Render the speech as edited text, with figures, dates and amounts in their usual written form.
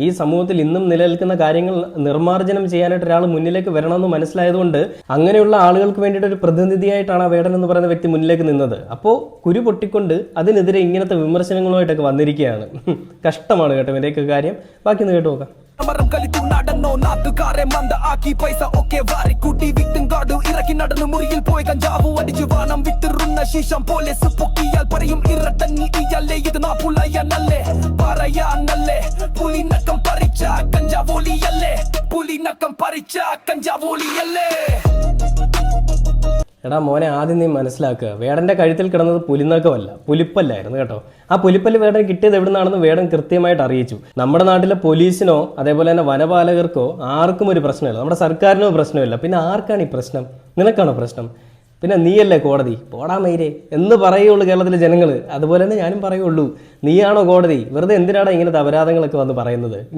ഈ സമൂഹത്തിൽ ഇന്നും നിലനിൽക്കുന്ന കാര്യങ്ങൾ നിർമ്മാർജ്ജനം ചെയ്യാനായിട്ട് ഒരാൾ മുന്നിലേക്ക് വരണമെന്ന് മനസ്സിലായതുകൊണ്ട് അങ്ങനെയുള്ള ആളുകൾക്ക് വേണ്ടിയിട്ട് ഒരു പ്രതിനിധിയായിട്ടാണ് ആ വേടൻ എന്ന് പറയുന്ന വ്യക്തി മുന്നിലേക്ക് നിന്നത്. അപ്പോൾ കുരു പൊട്ടിക്കൊണ്ട് അതിനെതിരെ ഇങ്ങനത്തെ വിമർശനങ്ങളുമായിട്ടൊക്കെ വന്നിരിക്കുകയാണ്. കഷ്ടമാണ് കേട്ടോ ഇവരെയൊക്കെ കാര്യം. ബാക്കി ഒന്ന് കേട്ട് നോക്കാം. മരം കളിത്തു നടന്നോ നാട്ടുകാരെ മന്ദ ആക്കി പൈസ ഒക്കെ വാരിക്കൂട്ടി വിത്തും കാടു ഇറക്കി നടന്നു മുറിയിൽ പോയി കഞ്ചാവു അടിച്ചു വാണം വിത്തിറുന്ന ശീശം പോലീസ് പൊക്കിയാൽ പറയും ഇറട്ടങ്ങി ഇയാളെ ഇത് നാപ്പുള്ളയല്ലേ പറയാനല്ലേ പുലിനക്കം പറിച്ച കഞ്ചാവോളിയല്ലേ പുലിനക്കം പറിച്ച കഞ്ചാവോളിയല്ലേ. എടാ മോനെ, ആദ്യം നീ മനസ്സിലാക്കുക, വേടൻ്റെ കഴുത്തിൽ കിടന്നത് പുലിനക്കമല്ല, പുലിപ്പല്ലായിരുന്നു കേട്ടോ. ആ പുലിപ്പല്ല് വേടൻ കിട്ടിയത് എവിടുന്നാണെന്ന് വേടൻ കൃത്യമായിട്ട് അറിയിച്ചു. നമ്മുടെ നാട്ടിലെ പോലീസിനോ അതേപോലെ തന്നെ വനപാലകർക്കോ ആർക്കും ഒരു പ്രശ്നമില്ല, നമ്മുടെ സർക്കാരിനോ പ്രശ്നമില്ല. പിന്നെ ആർക്കാണ് ഈ പ്രശ്നം? നിനക്കാണോ പ്രശ്നം? പിന്നെ നീയല്ലേ കോടതി? പോടാ മൈരേ എന്ന് പറയുള്ളൂ കേരളത്തിലെ ജനങ്ങൾ. അതുപോലെ തന്നെ ഞാനും പറയുള്ളൂ, നീയാണോ കോടതി? വെറുതെ എന്തിനാണ് ഇങ്ങനത്തെ അപരാധങ്ങളൊക്കെ വന്ന് പറയുന്നത്?